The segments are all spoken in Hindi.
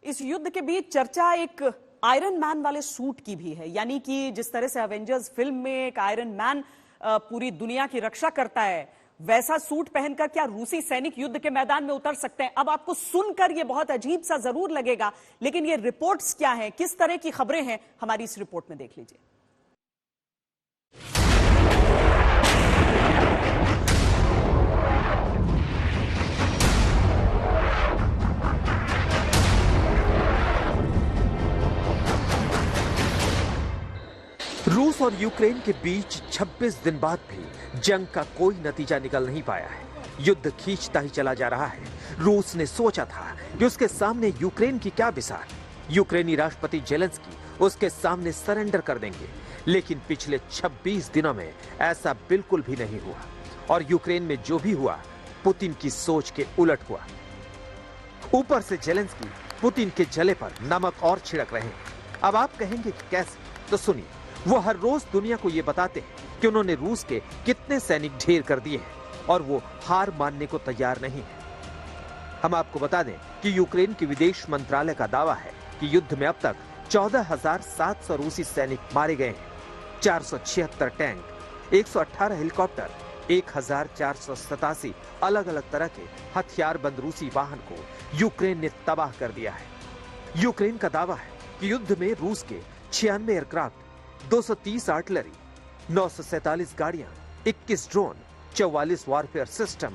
इस युद्ध के बीच चर्चा एक आयरन मैन वाले सूट की भी है, यानी कि जिस तरह से एवेंजर्स फिल्म में एक आयरन मैन पूरी दुनिया की रक्षा करता है, वैसा सूट पहनकर क्या रूसी सैनिक युद्ध के मैदान में उतर सकते हैं? अब आपको सुनकर यह बहुत अजीब सा जरूर लगेगा, लेकिन ये रिपोर्ट्स क्या हैं, किस तरह की खबरें हैं, हमारी इस रिपोर्ट में देख लीजिए। रूस और यूक्रेन के बीच 26 दिन बाद भी जंग का कोई नतीजा निकल नहीं पाया है। युद्ध खींचता ही चला जा रहा है। रूस ने सोचा था कि उसके सामने यूक्रेन की क्या बिसात, यूक्रेनी राष्ट्रपति जेलेंस्की उसके सामने सरेंडर कर देंगे, लेकिन पिछले 26 दिनों में ऐसा बिल्कुल भी नहीं हुआ और यूक्रेन में जो भी हुआ पुतिन की सोच के उलट हुआ। ऊपर से जेलेंस्की पुतिन के जले पर नमक और छिड़क रहे हैं। अब आप कहेंगे कि कैसे, तो सुनिए। वो हर रोज दुनिया को ये बताते हैं कि उन्होंने रूस के कितने सैनिक ढेर कर दिए हैं और वो हार मानने को तैयार नहीं है। हम आपको बता दें कि यूक्रेन के विदेश मंत्रालय का दावा है कि युद्ध में अब तक 14,700 रूसी सैनिक मारे गए हैं। 476 टैंक, 118 हेलीकॉप्टर, 1,487 अलग अलग तरह के हथियारबंद रूसी वाहन को यूक्रेन ने तबाह कर दिया है। यूक्रेन का दावा है कि युद्ध में रूस के 96 एयरक्राफ्ट, 230 आर्टिलरी, 947 गाड़ियां, 21 ड्रोन, 44 वॉरफेयर सिस्टम,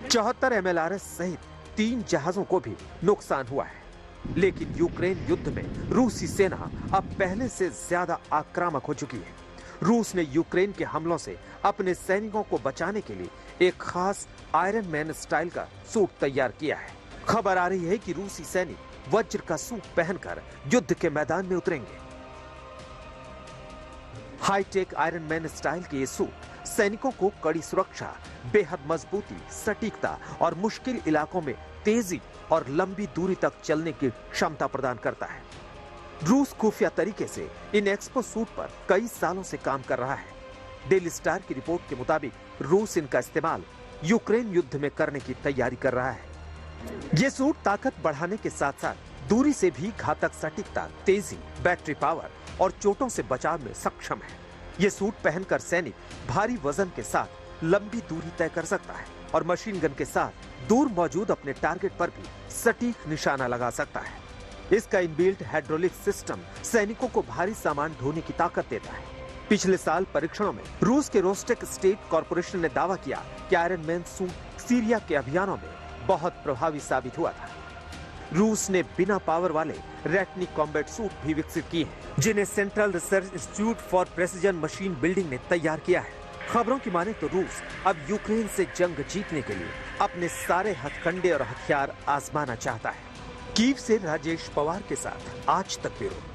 74 MLRS सहित 3 जहाजों को भी नुकसान हुआ है। लेकिन यूक्रेन युद्ध में रूसी सेना अब पहले से ज्यादा आक्रामक हो चुकी है। रूस ने यूक्रेन के हमलों से अपने सैनिकों को बचाने के लिए एक खास आयरन मैन स्टाइल का सूट तैयार किया है। खबर आ रही है कि रूसी सैनिक वज्र का सूट पहनकर युद्ध के मैदान में उतरेंगे। हाईटेक आयरन मैन स्टाइल के ये सूट सैनिकों को कड़ी सुरक्षा, बेहद मजबूती, सटीकता और मुश्किल इलाकों में तेजी और लंबी दूरी तक चलने की क्षमता प्रदान करता है। रूस खुफिया तरीके से इन एक्सपो सूट पर कई सालों से काम कर रहा है। डेली स्टार की रिपोर्ट के मुताबिक रूस इनका इस्तेमाल यूक्रेन युद्ध में करने की तैयारी कर रहा है। ये सूट ताकत बढ़ाने के साथ साथ दूरी से भी घातक सटीकता, तेजी, बैटरी पावर और चोटों से बचाव में सक्षम है। ये सूट पहनकर सैनिक भारी वजन के साथ लंबी दूरी तय कर सकता है और मशीन गन के साथ दूर मौजूद अपने टारगेट पर भी सटीक निशाना लगा सकता है। इसका इनबिल्ट हाइड्रोलिक सिस्टम सैनिकों को भारी सामान ढोने की ताकत देता है। पिछले साल परीक्षणों में रूस के रोस्टेक स्टेट कॉर्पोरेशन ने दावा किया कि आयरन मैन सूट सीरिया के अभियानों में बहुत प्रभावी साबित हुआ था। रूस ने बिना पावर वाले रेटनिक कॉम्बैट सूट भी विकसित किए हैं, जिन्हें central research institute for precision machine building ने तैयार किया है। खबरों की माने तो रूस अब यूक्रेन से जंग जीतने के लिए अपने सारे हथकंडे और हथियार आजमाना चाहता है। कीव से राजेश पवार के साथ आज तक ब्यूरो।